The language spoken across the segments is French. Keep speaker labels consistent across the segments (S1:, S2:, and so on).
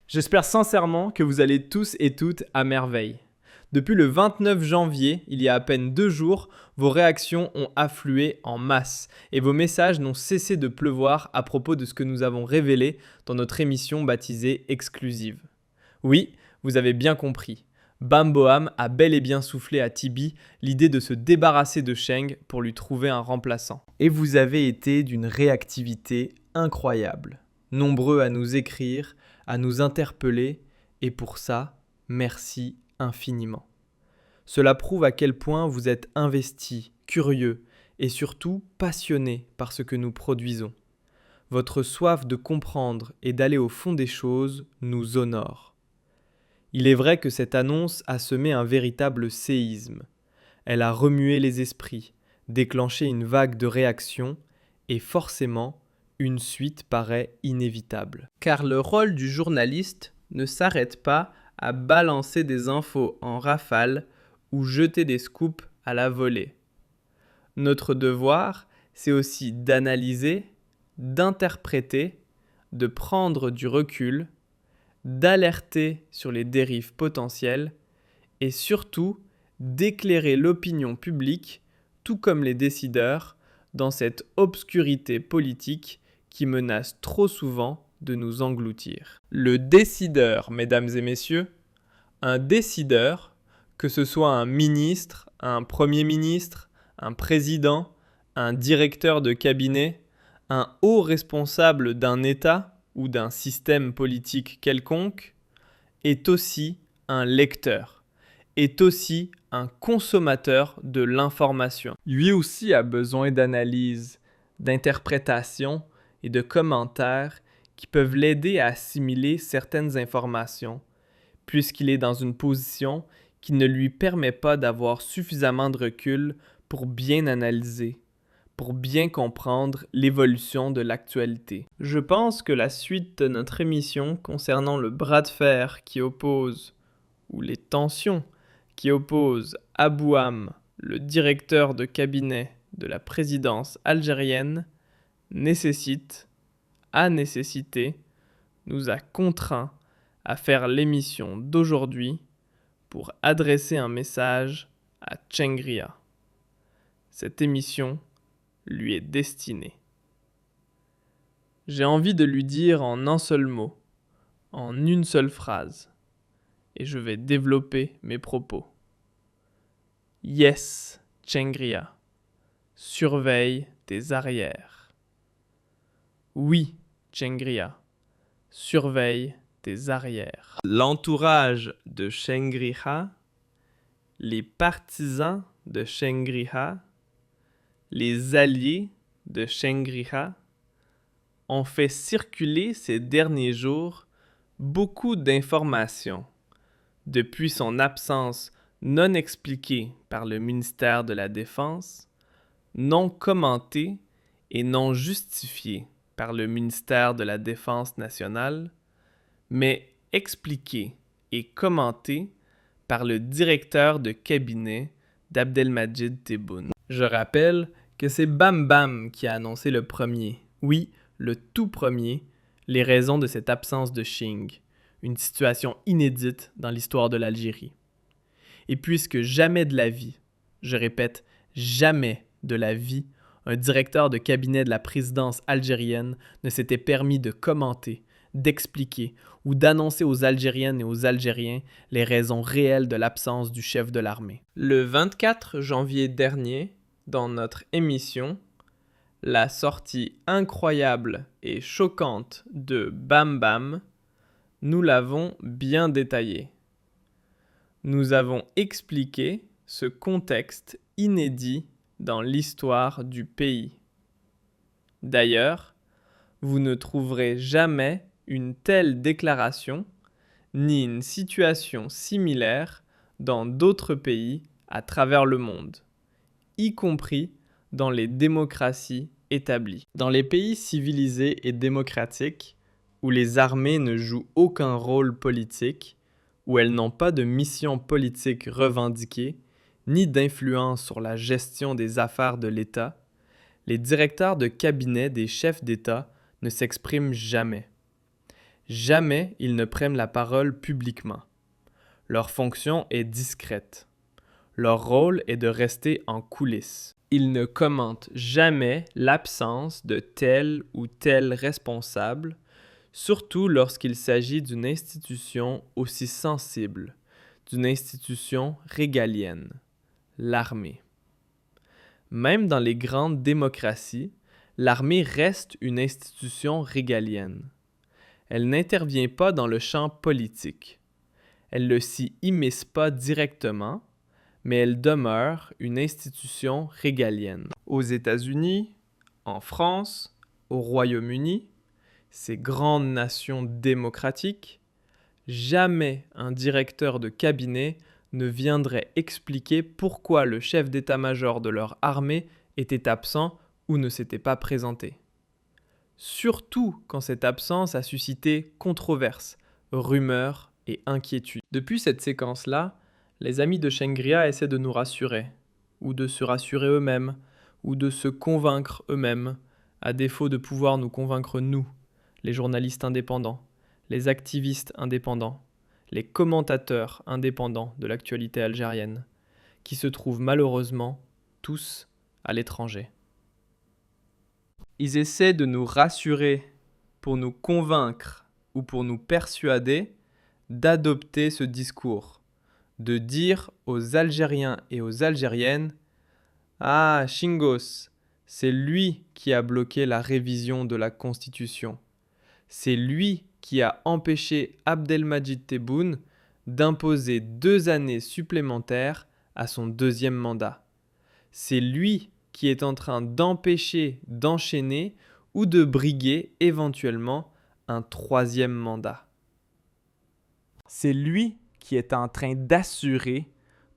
S1: J'espère sincèrement que vous allez tous et toutes à merveille. Depuis le 29 janvier, il y a à peine 2 jours, vos réactions ont afflué en masse et vos messages n'ont cessé de pleuvoir à propos de ce que nous avons révélé dans notre émission baptisée Exclusive. Oui, vous avez bien compris. Bam Boam a bel et bien soufflé à Tibi l'idée de se débarrasser de Sheng pour lui trouver un remplaçant. Et vous avez été d'une réactivité incroyable. Nombreux à nous écrire, à nous interpeller, et pour ça, merci infiniment. Cela prouve à quel point vous êtes investis, curieux et surtout passionnés par ce que nous produisons. Votre soif de comprendre et d'aller au fond des choses nous honore. Il est vrai que cette annonce a semé un véritable séisme. Elle a remué les esprits, déclenché une vague de réactions et forcément, une suite paraît inévitable. Car le rôle du journaliste ne s'arrête pas à balancer des infos en rafale ou jeter des scoops à la volée. Notre devoir, c'est aussi d'analyser, d'interpréter, de prendre du recul, d'alerter sur les dérives potentielles et surtout d'éclairer l'opinion publique, tout comme les décideurs, dans cette obscurité politique qui menace trop souvent de nous engloutir. Le décideur, mesdames et messieurs, un décideur, que ce soit un ministre, un premier ministre, un président, un directeur de cabinet, un haut responsable d'un État ou d'un système politique quelconque, est aussi un lecteur, est aussi un consommateur de l'information. Lui aussi a besoin d'analyse, d'interprétation et de commentaires qui peuvent l'aider à assimiler certaines informations, puisqu'il est dans une position qui ne lui permet pas d'avoir suffisamment de recul pour bien analyser, pour bien comprendre l'évolution de l'actualité. Je pense que la suite de notre émission concernant le bras de fer qui oppose, ou les tensions qui opposent Abouam, le directeur de cabinet de la présidence algérienne, a nécessité, nous a contraints à faire l'émission d'aujourd'hui pour adresser un message à Chengria. Cette émission lui est destinée. J'ai envie de lui dire en un seul mot, en une seule phrase, et je vais développer mes propos. Yes, Chengria, surveille tes arrières. Oui, Chengria, surveille tes arrières. L'entourage de Chengria, les partisans de Chengria, les alliés de Chengria ont fait circuler ces derniers jours beaucoup d'informations depuis son absence non expliquée par le ministère de la Défense, non commentée et non justifiée par le ministère de la Défense nationale, mais expliquée et commentée par le directeur de cabinet d'Abdelmadjid Tebboune. Je rappelle que c'est Bam Bam qui a annoncé le premier, oui, le tout premier, les raisons de cette absence de Shing, une situation inédite dans l'histoire de l'Algérie. Et puisque jamais de la vie, je répète, jamais de la vie, un directeur de cabinet de la présidence algérienne ne s'était permis de commenter, d'expliquer ou d'annoncer aux Algériennes et aux Algériens les raisons réelles de l'absence du chef de l'armée. Le 24 janvier dernier, dans notre émission, la sortie incroyable et choquante de Bam Bam, nous l'avons bien détaillé. Nous avons expliqué ce contexte inédit dans l'histoire du pays. D'ailleurs, vous ne trouverez jamais une telle déclaration ni une situation similaire dans d'autres pays à travers le monde, y compris dans les démocraties établies. Dans les pays civilisés et démocratiques, où les armées ne jouent aucun rôle politique, où elles n'ont pas de mission politique revendiquée, ni d'influence sur la gestion des affaires de l'État, les directeurs de cabinet des chefs d'État ne s'expriment jamais. Jamais ils ne prennent la parole publiquement. Leur fonction est discrète. Leur rôle est de rester en coulisses. Ils ne commentent jamais l'absence de tel ou tel responsable, surtout lorsqu'il s'agit d'une institution aussi sensible, d'une institution régalienne, l'armée. Même dans les grandes démocraties, l'armée reste une institution régalienne. Elle n'intervient pas dans le champ politique. Elle ne s'y immisce pas directement, mais elle demeure une institution régalienne. Aux États-Unis, en France, au Royaume-Uni, ces grandes nations démocratiques, jamais un directeur de cabinet ne viendrait expliquer pourquoi le chef d'état-major de leur armée était absent ou ne s'était pas présenté. Surtout quand cette absence a suscité controverses, rumeurs et inquiétudes. Depuis cette séquence-là, les amis de Shangri-La essaient de nous rassurer, ou de se rassurer eux-mêmes, ou de se convaincre eux-mêmes, à défaut de pouvoir nous convaincre nous, les journalistes indépendants, les activistes indépendants, les commentateurs indépendants de l'actualité algérienne, qui se trouvent malheureusement tous à l'étranger. Ils essaient de nous rassurer pour nous convaincre ou pour nous persuader d'adopter ce discours, de dire aux Algériens et aux Algériennes « Ah, Chingos, c'est lui qui a bloqué la révision de la Constitution. C'est lui qui a empêché Abdelmadjid Tebboune d'imposer 2 années supplémentaires à son 2e mandat. C'est lui qui est en train d'empêcher d'enchaîner ou de briguer éventuellement un 3e mandat. C'est lui qui est en train d'assurer,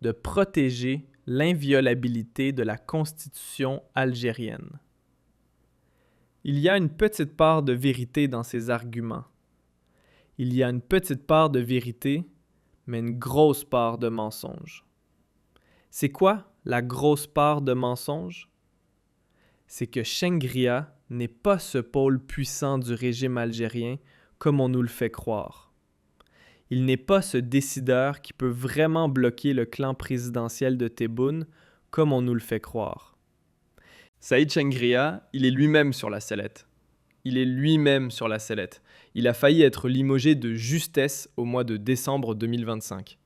S1: de protéger l'inviolabilité de la Constitution algérienne. Il y a une petite part de vérité dans ces arguments. Il y a une petite part de vérité, mais une grosse part de mensonge. C'est quoi la grosse part de mensonge? C'est que Shangri-La n'est pas ce pôle puissant du régime algérien comme on nous le fait croire. Il n'est pas ce décideur qui peut vraiment bloquer le clan présidentiel de Tebboune comme on nous le fait croire. Saïd Shangri-La, il est lui-même sur la sellette. Il est lui-même sur la sellette. Il a failli être limogé de justesse au mois de décembre 2025.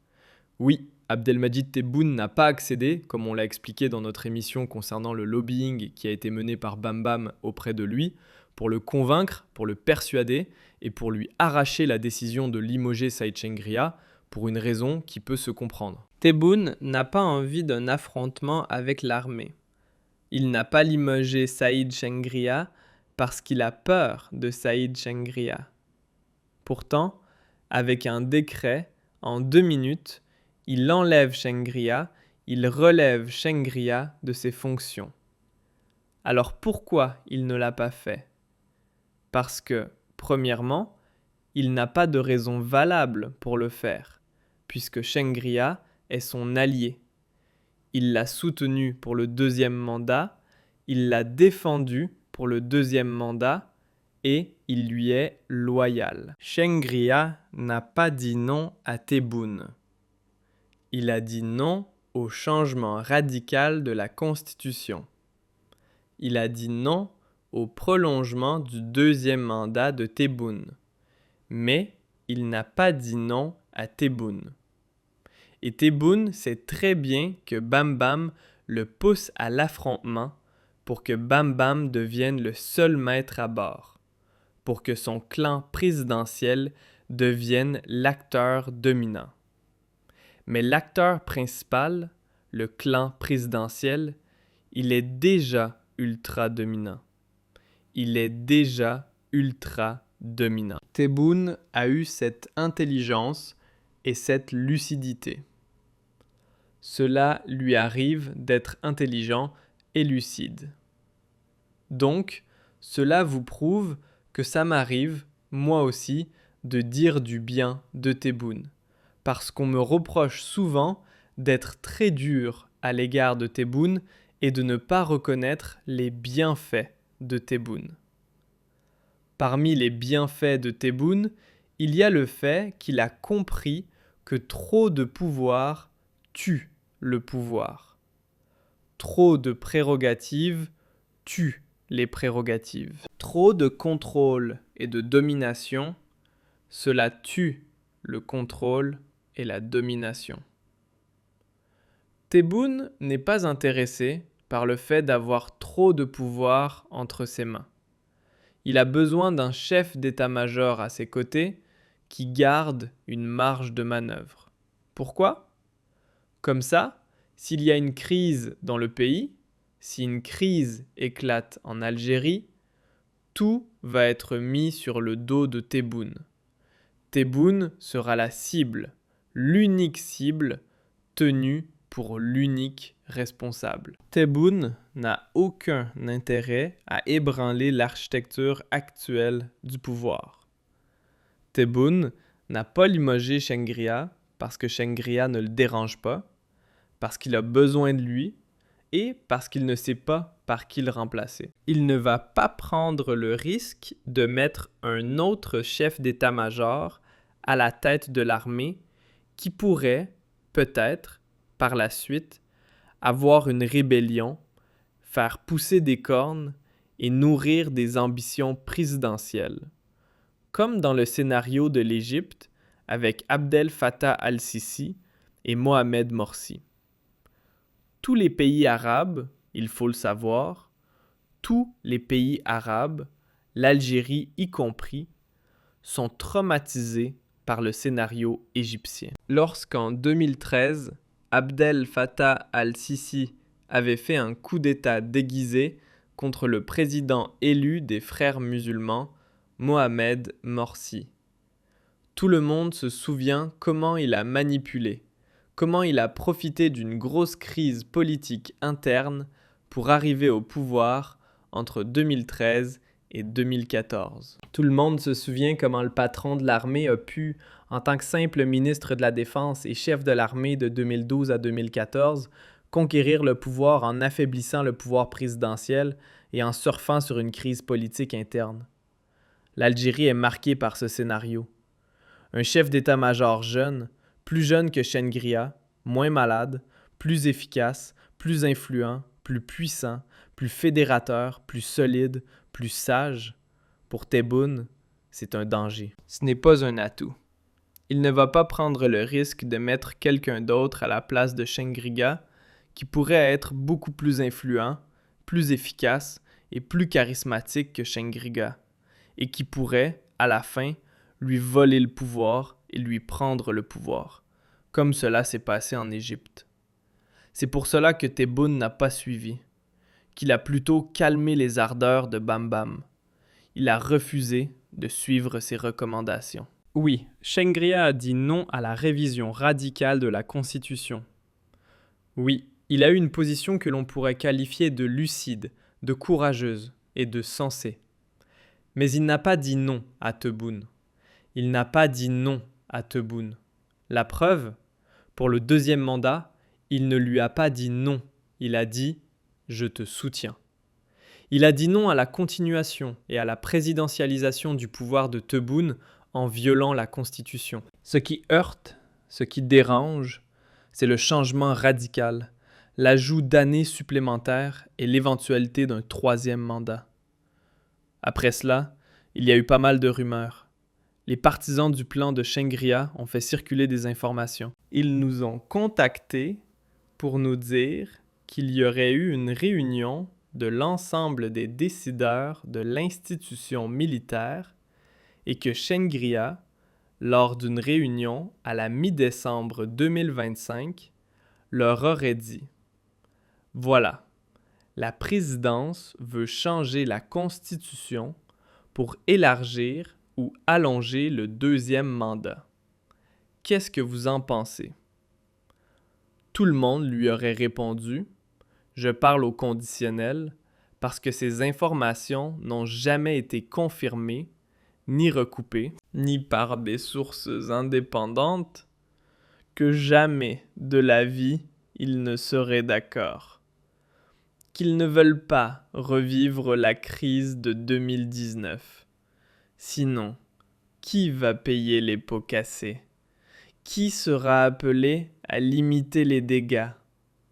S1: Oui, Abdelmadjid Tebboune n'a pas accédé, comme on l'a expliqué dans notre émission concernant le lobbying qui a été mené par Bam Bam auprès de lui, pour le convaincre, pour le persuader et pour lui arracher la décision de limoger Saïd Shangri-La pour une raison qui peut se comprendre. Tebboune n'a pas envie d'un affrontement avec l'armée. Il n'a pas limogé Saïd Shangri-La parce qu'il a peur de Saïd Shangri-La. Pourtant, avec un décret, en 2 minutes, il enlève Shangri-La, il relève Shangri-La de ses fonctions. Alors pourquoi il ne l'a pas fait? Parce que, premièrement, il n'a pas de raison valable pour le faire, puisque Shangri-La est son allié. Il l'a soutenu pour le 2e mandat, il l'a défendu pour le 2e mandat, et il lui est loyal. Shangri-La n'a pas dit non à Tebboune. Il a dit non au changement radical de la Constitution. Il a dit non au prolongement du 2e mandat de Tebboune. Mais il n'a pas dit non à Tebboune. Et Tebboune sait très bien que Bam Bam le pousse à l'affrontement pour que Bam Bam devienne le seul maître à bord, pour que son clan présidentiel devienne l'acteur dominant. Mais l'acteur principal, le clan présidentiel, il est déjà ultra dominant. Il est déjà ultra dominant. Tebboune a eu cette intelligence et cette lucidité. Cela lui arrive d'être intelligent et lucide. Donc, cela vous prouve que ça m'arrive, moi aussi, de dire du bien de Tebboune. Parce qu'on me reproche souvent d'être très dur à l'égard de Tebboune et de ne pas reconnaître les bienfaits de Tebboune. Parmi les bienfaits de Tebboune, il y a le fait qu'il a compris que trop de pouvoir tue le pouvoir. Trop de prérogatives tue les prérogatives. Trop de contrôle et de domination, cela tue le contrôle et la domination. Tebboune n'est pas intéressé par le fait d'avoir trop de pouvoir entre ses mains. Il a besoin d'un chef d'état-major à ses côtés qui garde une marge de manœuvre. Pourquoi ? Comme ça, s'il y a une crise dans le pays, si une crise éclate en Algérie, tout va être mis sur le dos de Tebboune. Tebboune sera la cible, l'unique cible tenue pour l'unique responsable. Tebboune n'a aucun intérêt à ébranler l'architecture actuelle du pouvoir. Tebboune n'a pas limogé Chengria parce que Chengria ne le dérange pas, parce qu'il a besoin de lui et parce qu'il ne sait pas par qui le remplacer. Il ne va pas prendre le risque de mettre un autre chef d'état-major à la tête de l'armée qui pourrait, peut-être, par la suite, avoir une rébellion, faire pousser des cornes et nourrir des ambitions présidentielles. Comme dans le scénario de l'Égypte avec Abdel Fattah al-Sisi et Mohamed Morsi. Tous les pays arabes, il faut le savoir, tous les pays arabes, l'Algérie y compris, sont traumatisés par le scénario égyptien. Lorsqu'en 2013, Abdel Fattah al-Sisi avait fait un coup d'État déguisé contre le président élu des frères musulmans, Mohamed Morsi. Tout le monde se souvient comment il a manipulé, comment il a profité d'une grosse crise politique interne pour arriver au pouvoir entre 2013 et 2014. Tout le monde se souvient comment le patron de l'armée a pu, en tant que simple ministre de la Défense et chef de l'armée de 2012 à 2014, conquérir le pouvoir en affaiblissant le pouvoir présidentiel et en surfant sur une crise politique interne. L'Algérie est marquée par ce scénario. Un chef d'état-major jeune, plus jeune que Chengria, moins malade, plus efficace, plus influent, plus puissant, plus fédérateur, plus solide, plus sage, pour Tebboune, c'est un danger. Ce n'est pas un atout. Il ne va pas prendre le risque de mettre quelqu'un d'autre à la place de Chengria qui pourrait être beaucoup plus influent, plus efficace et plus charismatique que Chengria et qui pourrait, à la fin, lui voler le pouvoir et lui prendre le pouvoir, comme cela s'est passé en Égypte. C'est pour cela que Tebboune n'a pas suivi, qu'il a plutôt calmé les ardeurs de Bam Bam. Il a refusé de suivre ses recommandations. Oui, Chengria a dit non à la révision radicale de la Constitution. Oui, il a eu une position que l'on pourrait qualifier de lucide, de courageuse et de sensée. Mais il n'a pas dit non à Tebboune. Il n'a pas dit non à Tebboune. La preuve, pour le deuxième mandat, il ne lui a pas dit non. Il a dit « je te soutiens ». Il a dit non à la continuation et à la présidentialisation du pouvoir de Tebboune en violant la Constitution. Ce qui heurte, ce qui dérange, c'est le changement radical, l'ajout d'années supplémentaires et l'éventualité d'un troisième mandat. Après cela, il y a eu pas mal de rumeurs. Les partisans du plan de Chengria ont fait circuler des informations. Ils nous ont contactés pour nous dire qu'il y aurait eu une réunion de l'ensemble des décideurs de l'institution militaire et que Chengria, lors d'une réunion à la mi-décembre 2025, leur aurait dit « Voilà, la présidence veut changer la Constitution pour élargir ou allonger le deuxième mandat. Qu'est-ce que vous en pensez? » Tout le monde lui aurait répondu « Je parle au conditionnel parce que ces informations n'ont jamais été confirmées, ni recoupées, ni par des sources indépendantes, que jamais de la vie ils ne seraient d'accord. Qu'ils ne veulent pas revivre la crise de 2019. Sinon, Qui va payer les pots cassés? Qui sera appelé à limiter les dégâts,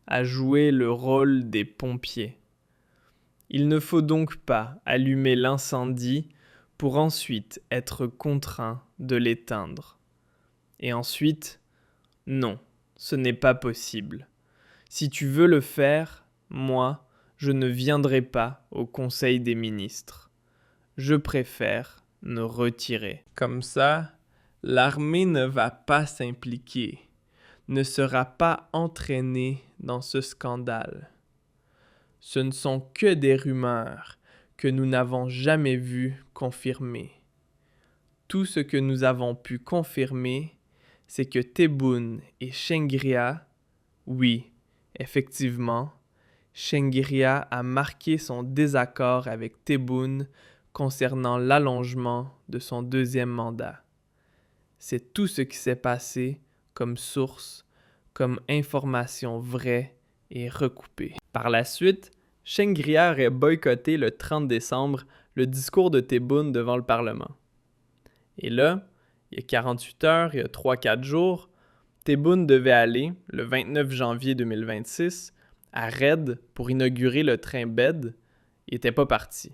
S1: à jouer le rôle des pompiers? Il ne faut donc pas allumer l'incendie pour ensuite être contraint de l'éteindre. Et ensuite, non, ce n'est pas possible. Si tu veux le faire, moi, je ne viendrai pas au Conseil des ministres. Je préfère me retirer. Comme ça, l'armée ne va pas s'impliquer, ne sera pas entraînée dans ce scandale. Ce ne sont que des rumeurs que nous n'avons jamais vues confirmées. Tout ce que nous avons pu confirmer, c'est que Tebboune et Shengria, oui, effectivement, Shengria a marqué son désaccord avec Tebboune concernant l'allongement de son deuxième mandat. C'est tout ce qui s'est passé comme source, comme information vraie et recoupée. Par la suite, Shengria aurait boycotté le 30 décembre le discours de Tebboune devant le Parlement. Et là, il y a 48 heures, il y a 3-4 jours, Tebboune devait aller, le 29 janvier 2026, à Red pour inaugurer le train BED. Il n'était pas parti.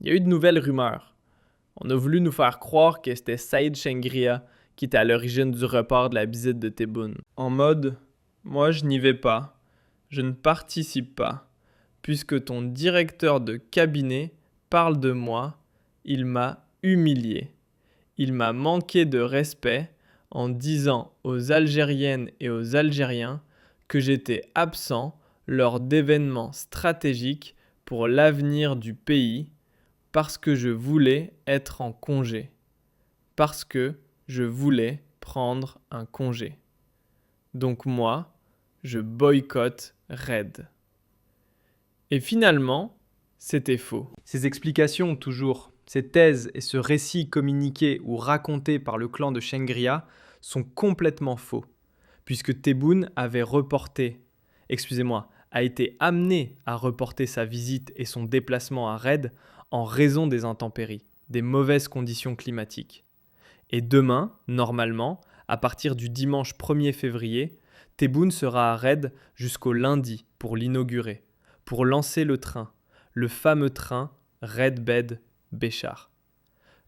S1: Il y a eu de nouvelles rumeurs. On a voulu nous faire croire que c'était Saïd Shengria qui était à l'origine du report de la visite de Tebboune. En mode, moi je n'y vais pas, je ne participe pas, puisque ton directeur de cabinet parle de moi, il m'a humilié. Il m'a manqué de respect en disant aux Algériennes et aux Algériens que j'étais absent lors d'événements stratégiques pour l'avenir du pays parce que je voulais être en congé, parce que je voulais prendre un congé. Donc moi, je boycotte Red. Et finalement, c'était faux. Ces explications, toujours, ces thèses et ce récit communiqué ou raconté par le clan de Shengria sont complètement faux, puisque Tebboune a été amené à reporter sa visite et son déplacement à Red en raison des intempéries, des mauvaises conditions climatiques. Et demain, normalement, à partir du dimanche 1er février, Tebboune sera à Red jusqu'au lundi pour l'inaugurer, pour lancer le fameux train Red Bed Béchar.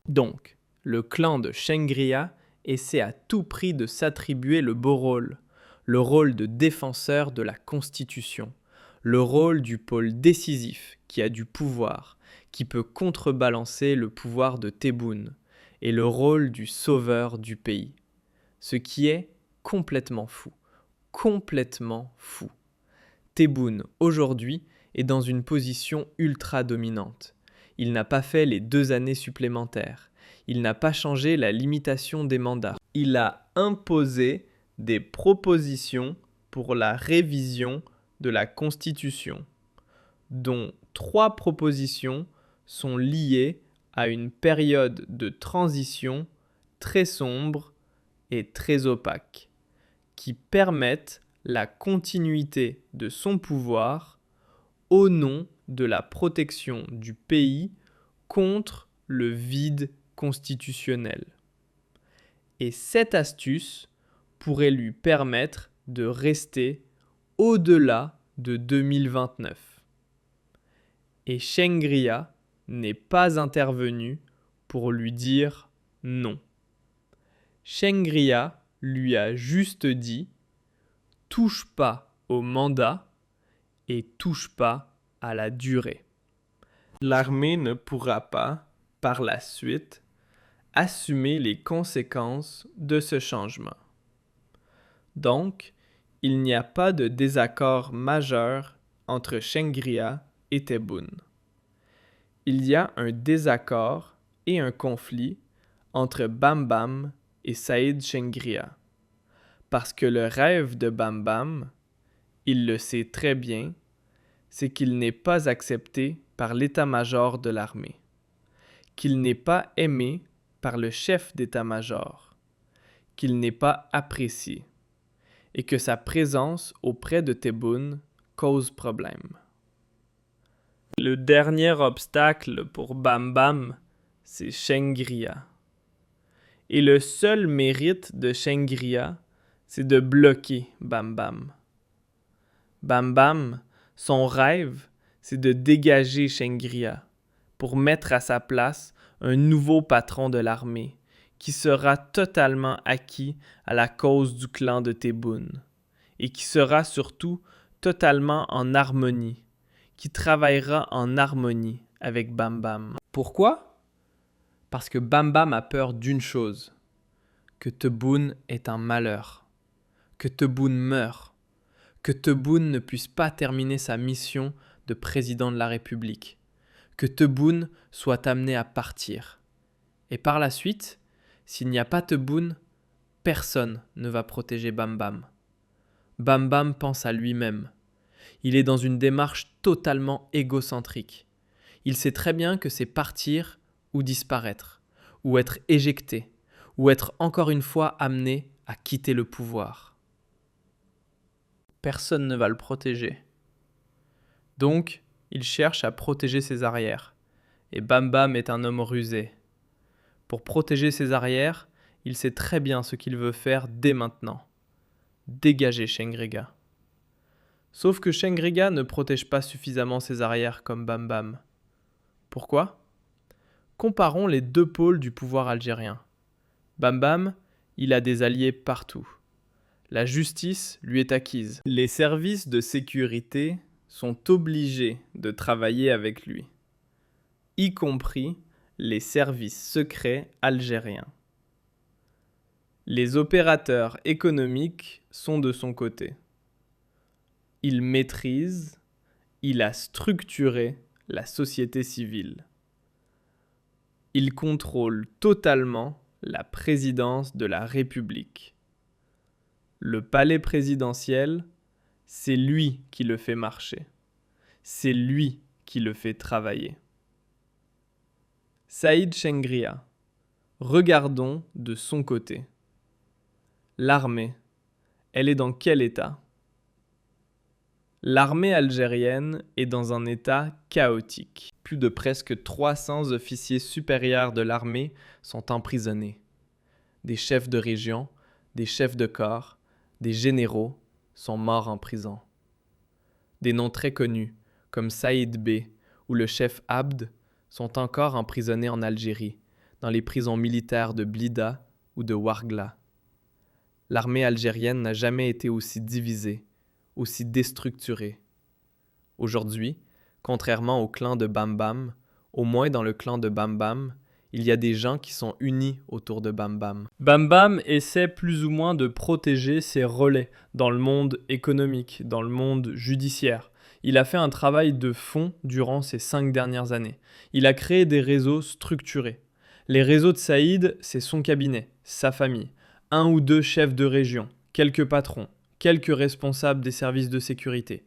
S1: Donc, le clan de Shengria essaie à tout prix de s'attribuer le beau rôle, le rôle de défenseur de la Constitution, le rôle du pôle décisif qui a du pouvoir, qui peut contrebalancer le pouvoir de Tebboune, et le rôle du sauveur du pays. Ce qui est complètement fou. Complètement fou. Tebboune, aujourd'hui, est dans une position ultra dominante. Il n'a pas fait les 2 années supplémentaires. Il n'a pas changé la limitation des mandats. Il a imposé des propositions pour la révision de la Constitution, dont 3 propositions sont liées à une période de transition très sombre et très opaque, qui permettent la continuité de son pouvoir au nom de la protection du pays contre le vide constitutionnel. Et cette astuce pourrait lui permettre de rester au-delà de 2029. Et Shengria n'est pas intervenu pour lui dire non. Shengria lui a juste dit « touche pas au mandat et touche pas à la durée ». L'armée ne pourra pas, par la suite, assumer les conséquences de ce changement. Donc, il n'y a pas de désaccord majeur entre Shengria et Tebboune. Il y a un désaccord et un conflit entre Bam Bam et Saïd Shengria. Parce que le rêve de Bam Bam, il le sait très bien, c'est qu'il n'est pas accepté par l'état-major de l'armée, qu'il n'est pas aimé par le chef d'état-major, qu'il n'est pas apprécié, et que sa présence auprès de Tebboune cause problème. Le dernier obstacle pour Bam Bam, c'est Shengria. Et le seul mérite de Shengria, c'est de bloquer Bam Bam. Bam Bam, son rêve, c'est de dégager Shengria pour mettre à sa place un nouveau patron de l'armée qui sera totalement acquis à la cause du clan de Tebboune et qui sera surtout totalement en harmonie, qui travaillera en harmonie avec Bam Bam. Pourquoi? Parce que Bam Bam a peur d'une chose, que Tebboune est un malheur, que Tebboune meure, que Tebboune ne puisse pas terminer sa mission de président de la République, que Tebboune soit amené à partir. Et par la suite, s'il n'y a pas Tebboune, personne ne va protéger Bam Bam. Bam Bam pense à lui-même. Il est dans une démarche totalement égocentrique. Il sait très bien que c'est partir ou disparaître, ou être éjecté, ou être encore une fois amené à quitter le pouvoir. Personne ne va le protéger. Donc, il cherche à protéger ses arrières. Et Bam Bam est un homme rusé. Pour protéger ses arrières, il sait très bien ce qu'il veut faire dès maintenant. Dégager Shengriga. Sauf que Shengriga ne protège pas suffisamment ses arrières comme Bam Bam. Pourquoi? Comparons les deux pôles du pouvoir algérien. Bam Bam, il a des alliés partout. La justice lui est acquise. Les services de sécurité sont obligés de travailler avec lui, y compris les services secrets algériens. Les opérateurs économiques sont de son côté. Il maîtrise, il a structuré la société civile. Il contrôle totalement la présidence de la République. Le palais présidentiel, c'est lui qui le fait marcher. C'est lui qui le fait travailler. Saïd Shengria. Regardons de son côté. L'armée, elle est dans quel état? L'armée algérienne est dans un état chaotique. Plus de presque 300 officiers supérieurs de l'armée sont emprisonnés. Des chefs de région, des chefs de corps, des généraux sont morts en prison. Des noms très connus, comme Saïd Bey ou le chef Abd, sont encore emprisonnés en Algérie, dans les prisons militaires de Blida ou de Ouargla. L'armée algérienne n'a jamais été aussi divisée, aussi déstructurée. Aujourd'hui, contrairement au clan de Bam Bam, au moins dans le clan de Bam Bam, il y a des gens qui sont unis autour de Bam Bam. Bam Bam essaie plus ou moins de protéger ses relais dans le monde économique, dans le monde judiciaire. Il a fait un travail de fond durant ces 5 dernières années. Il a créé des réseaux structurés. Les réseaux de Saïd, c'est son cabinet, sa famille, 1 ou 2 chefs de région, quelques patrons, quelques responsables des services de sécurité.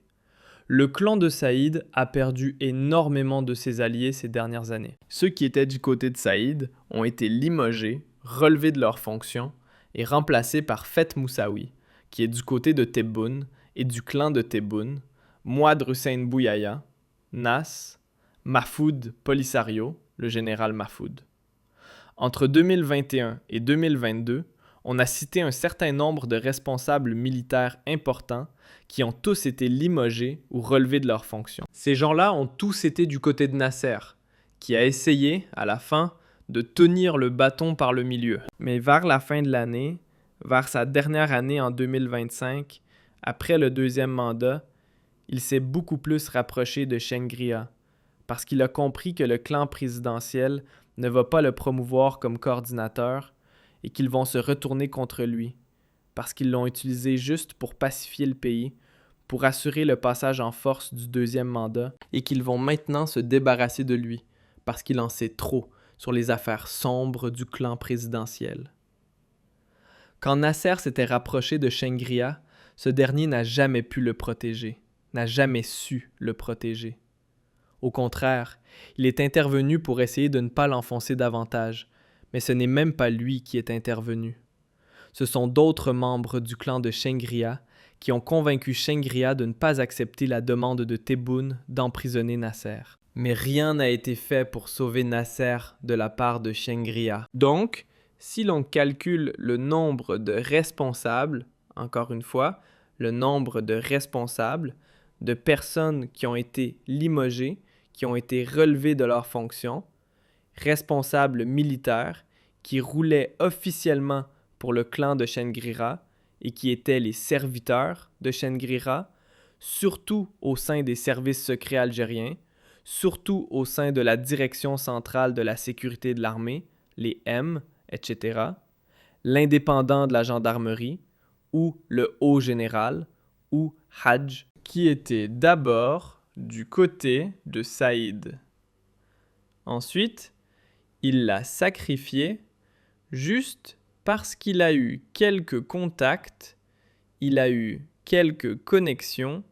S1: Le clan de Saïd a perdu énormément de ses alliés ces dernières années. Ceux qui étaient du côté de Saïd ont été limogés, relevés de leurs fonctions et remplacés par Feth Moussaoui, qui est du côté de Tebboune et du clan de Tebboune, Mouad Hussein Bouyaya, Nas, Mahfoud Polisario, le général Mahfoud. Entre 2021 et 2022, on a cité un certain nombre de responsables militaires importants qui ont tous été limogés ou relevés de leurs fonctions. Ces gens-là ont tous été du côté de Nasser, qui a essayé, à la fin, de tenir le bâton par le milieu. Mais vers la fin de l'année, vers sa dernière année en 2025, après le 2e mandat, il s'est beaucoup plus rapproché de Shengria, parce qu'il a compris que le clan présidentiel ne va pas le promouvoir comme coordinateur et qu'ils vont se retourner contre lui, parce qu'ils l'ont utilisé juste pour pacifier le pays, pour assurer le passage en force du 2e mandat, et qu'ils vont maintenant se débarrasser de lui, parce qu'il en sait trop sur les affaires sombres du clan présidentiel. Quand Nasser s'était rapproché de Shengria, ce dernier n'a jamais pu le protéger, n'a jamais su le protéger. Au contraire, il est intervenu pour essayer de ne pas l'enfoncer davantage, mais ce n'est même pas lui qui est intervenu. Ce sont d'autres membres du clan de Shengria qui ont convaincu Shengria de ne pas accepter la demande de Tebboune d'emprisonner Nasser. Mais rien n'a été fait pour sauver Nasser de la part de Shengria. Donc, si l'on calcule le nombre de responsables, encore une fois, le nombre de responsables, de personnes qui ont été limogées, qui ont été relevées de leurs fonctions, responsables militaires qui roulaient officiellement pour le clan de Shengrira et qui étaient les serviteurs de Shengrira, surtout au sein des services secrets algériens, surtout au sein de la direction centrale de la sécurité de l'armée, les M, etc., l'indépendant de la gendarmerie, ou le haut général, ou Hadj, qui était d'abord du côté de Saïd. Ensuite, il l'a sacrifié juste parce qu'il a eu quelques contacts, il a eu quelques connexions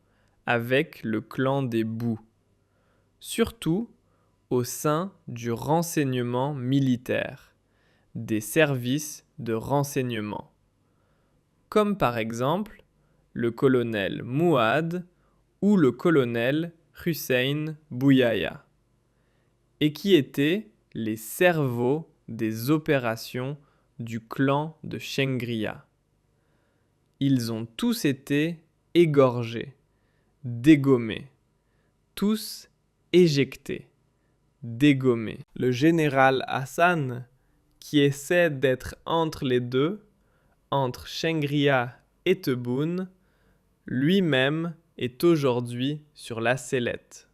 S1: avec le clan des Bous, surtout au sein du renseignement militaire, des services de renseignement, comme par exemple le colonel Mouad ou le colonel Hussein Bouyaya, et qui étaient les cerveaux des opérations du clan de Shengria. Ils ont tous été égorgés, dégommés, tous éjectés, dégommés. Le général Hassan, qui essaie d'être entre les deux, entre Shengria et Tebboune, lui-même est aujourd'hui sur la sellette.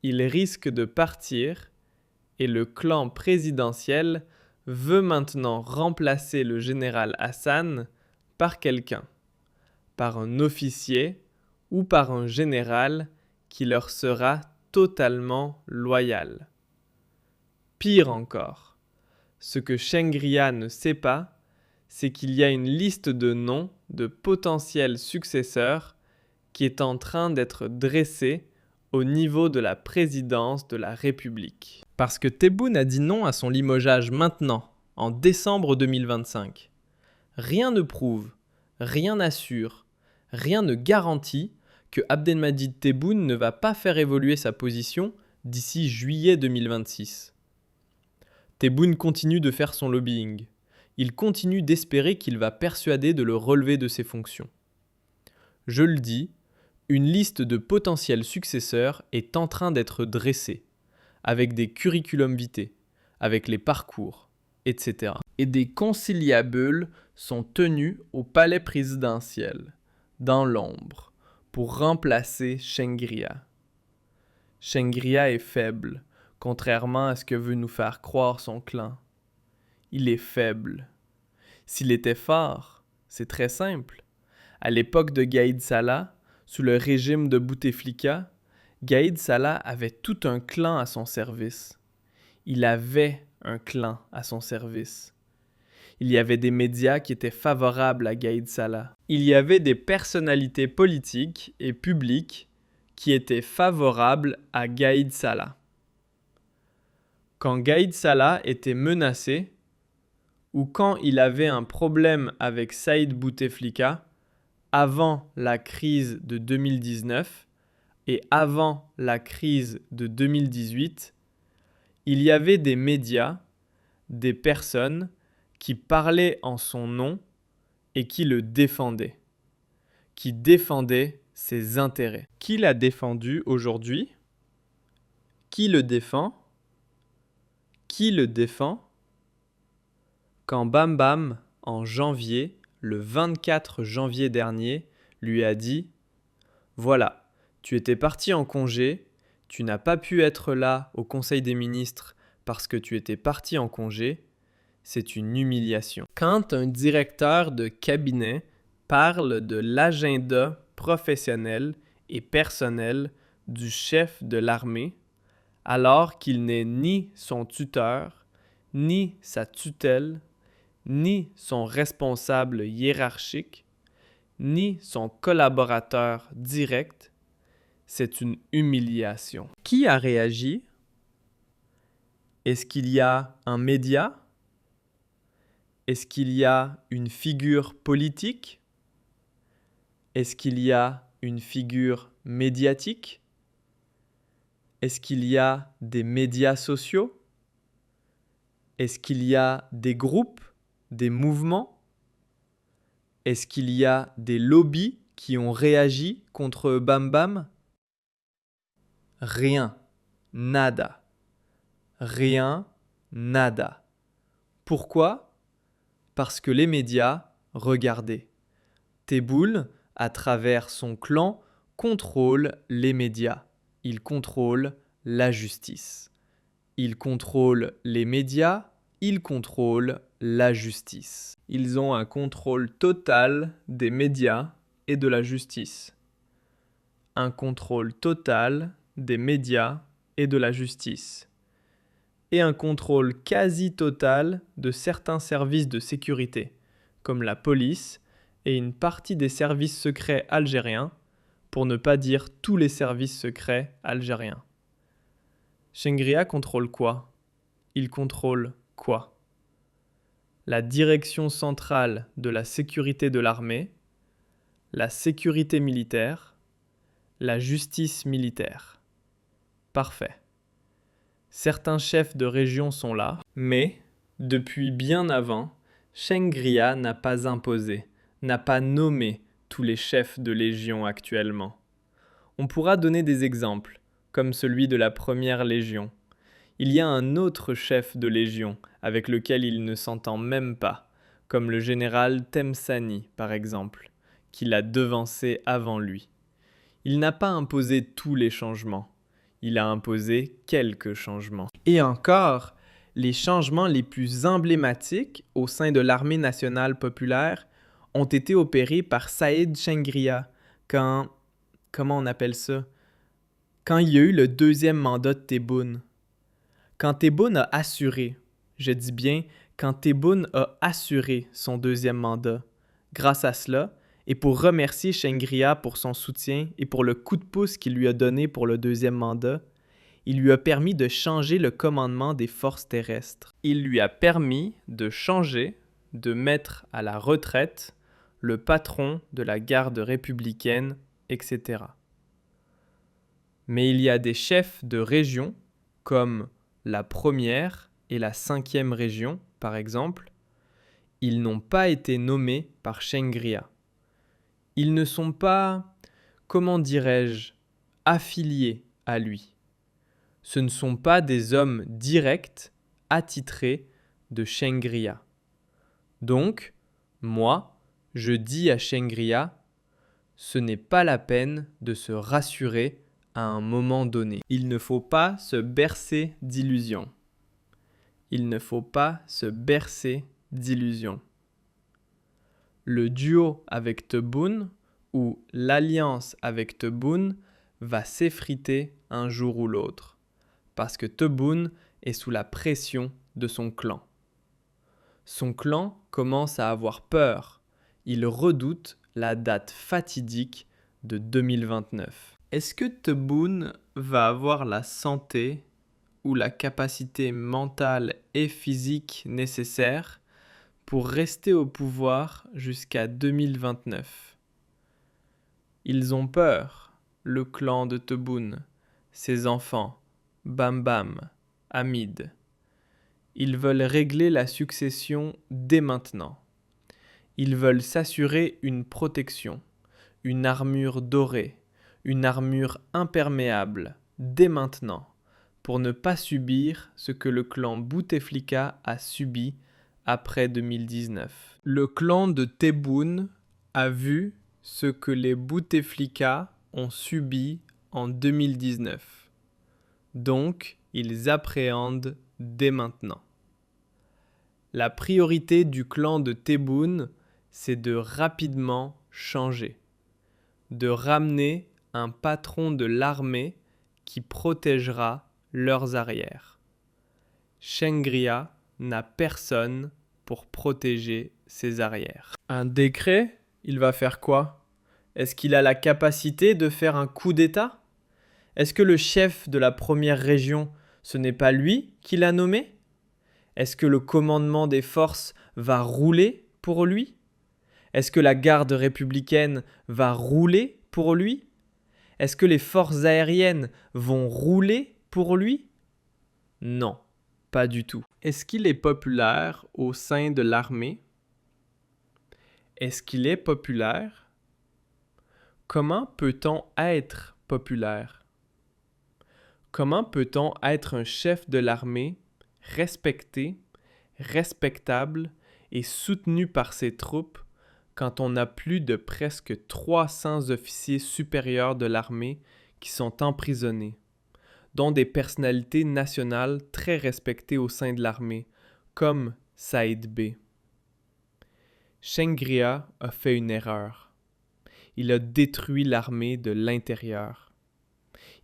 S1: Il risque de partir et le clan présidentiel veut maintenant remplacer le général Hassan par quelqu'un, par un officier ou par un général qui leur sera totalement loyal. Pire encore, ce que Shengria ne sait pas, c'est qu'il y a une liste de noms de potentiels successeurs qui est en train d'être dressée au niveau de la présidence de la République. Parce que Tebboune a dit non à son limogeage maintenant, en décembre 2025. Rien ne prouve, rien n'assure, rien ne garantit que Abdelmadjid Tebboune ne va pas faire évoluer sa position d'ici juillet 2026. Tebboune continue de faire son lobbying. Il continue d'espérer qu'il va persuader de le relever de ses fonctions. Je le dis, une liste de potentiels successeurs est en train d'être dressée, avec des curriculum vitae, avec les parcours, etc. Et des conciliabules sont tenus au palais présidentiel, dans l'ombre, pour remplacer Shengria. Shengria est faible, contrairement à ce que veut nous faire croire son clan. Il est faible. S'il était fort, c'est très simple. À l'époque de Gaïd Salah, sous le régime de Bouteflika, Gaïd Salah avait tout un clan à son service. Il avait un clan à son service. Il y avait des médias qui étaient favorables à Gaïd Salah. Il y avait des personnalités politiques et publiques qui étaient favorables à Gaïd Salah. Quand Gaïd Salah était menacé, ou quand il avait un problème avec Saïd Bouteflika, avant la crise de 2019 et avant la crise de 2018, il y avait des médias, des personnes qui parlaient en son nom et qui le défendaient, qui défendaient ses intérêts. Qui l'a défendu aujourd'hui? Qui le défend? Qui le défend? Quand Bam Bam, en janvier, le 24 janvier dernier, lui a dit « Voilà, tu étais parti en congé, tu n'as pas pu être là au Conseil des ministres parce que tu étais parti en congé, c'est une humiliation. » Quand un directeur de cabinet parle de l'agenda professionnel et personnel du chef de l'armée, alors qu'il n'est ni son tuteur, ni sa tutelle, ni son responsable hiérarchique, ni son collaborateur direct, c'est une humiliation. Qui a réagi? Est-ce qu'il y a un média? Est-ce qu'il y a une figure politique? Est-ce qu'il y a une figure médiatique? Est-ce qu'il y a des médias sociaux? Est-ce qu'il y a des groupes, des mouvements? Est-ce qu'il y a des lobbies qui ont réagi contre Bam Bam? Rien, nada. Rien, nada. Pourquoi? Parce que les médias, regardez. Tebboune, à travers son clan, contrôle les médias. Il contrôle la justice. Il contrôle les médias, il contrôle la justice. Ils ont un contrôle total des médias et de la justice. Un contrôle total des médias et de la justice. Et un contrôle quasi total de certains services de sécurité, comme la police et une partie des services secrets algériens, pour ne pas dire tous les services secrets algériens. Shengria contrôle quoi? Il contrôle quoi? La direction centrale de la sécurité de l'armée, la sécurité militaire, la justice militaire. Parfait. Certains chefs de région sont là, mais, depuis bien avant, Shengria n'a pas imposé, n'a pas nommé tous les chefs de légion actuellement. On pourra donner des exemples, comme celui de la première légion. Il y a un autre chef de légion avec lequel il ne s'entend même pas, comme le général Temsani par exemple, qui l'a devancé avant lui. Il n'a pas imposé tous les changements, il a imposé quelques changements. Et encore, les changements les plus emblématiques au sein de l'armée nationale populaire ont été opérés par Saïd Shengria quand on appelle ça? Quand il y a eu le deuxième mandat de Tebboune. Quand Tebboune a assuré, je dis bien quand Tebboune a assuré son deuxième mandat. Grâce à cela, et pour remercier Shengria pour son soutien et pour le coup de pouce qu'il lui a donné pour le deuxième mandat, il lui a permis de changer le commandement des forces terrestres. Il lui a permis de changer, de mettre à la retraite le patron de la garde républicaine, etc. Mais il y a des chefs de région, comme la première et la 5e région, par exemple, ils n'ont pas été nommés par Shengria. Ils ne sont pas, comment dirais-je, affiliés à lui. Ce ne sont pas des hommes directs, attitrés de Shengria. Donc, moi, je dis à Shengria, ce n'est pas la peine de se rassurer à un moment donné. Il ne faut pas se bercer d'illusions. Il ne faut pas se bercer d'illusions. Le duo avec Tebboune ou l'alliance avec Tebboune va s'effriter un jour ou l'autre, parce que Tebboune est sous la pression de son clan. Son clan commence à avoir peur. Il redoute la date fatidique de 2029. Est-ce que Tebboune va avoir la santé ou la capacité mentale et physique nécessaire pour rester au pouvoir jusqu'à 2029? Ils ont peur, le clan de Tebboune, ses enfants, Bam Bam, Hamid. Ils veulent régler la succession dès maintenant. Ils veulent s'assurer une protection, une armure dorée, une armure imperméable, dès maintenant, pour ne pas subir ce que le clan Bouteflika a subi après 2019. Le clan de Tebboune a vu ce que les Bouteflika ont subi en 2019. Donc, ils appréhendent dès maintenant. La priorité du clan de Tebboune, c'est de rapidement changer, de ramener un patron de l'armée qui protégera leurs arrières. Shengria n'a personne pour protéger ses arrières. Un décret, il va faire quoi? Est-ce qu'il a la capacité de faire un coup d'État? Est-ce que le chef de la première région, ce n'est pas lui qui l'a nommé? Est-ce que le commandement des forces va rouler pour lui? Est-ce que la garde républicaine va rouler pour lui? Est-ce que les forces aériennes vont rouler pour lui? Non. Pas du tout. Est-ce qu'il est populaire au sein de l'armée? Est-ce qu'il est populaire? Comment peut-on être populaire? Comment peut-on être un chef de l'armée, respecté, respectable et soutenu par ses troupes quand on a plus de presque 300 officiers supérieurs de l'armée qui sont emprisonnés, dont des personnalités nationales très respectées au sein de l'armée, comme Saïd Bey? Shengria a fait une erreur. Il a détruit l'armée de l'intérieur.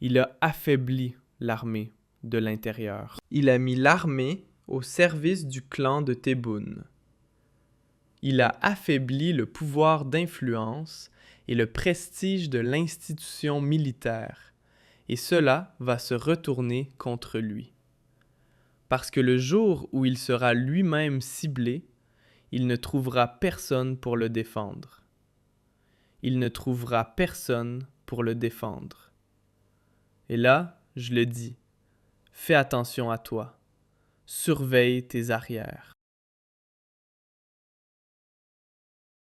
S1: Il a affaibli l'armée de l'intérieur. Il a mis l'armée au service du clan de Tebboune. Il a affaibli le pouvoir d'influence et le prestige de l'institution militaire, et cela va se retourner contre lui. Parce que le jour où il sera lui-même ciblé, il ne trouvera personne pour le défendre. Il ne trouvera personne pour le défendre. Et là, je le dis, fais attention à toi. Surveille tes arrières.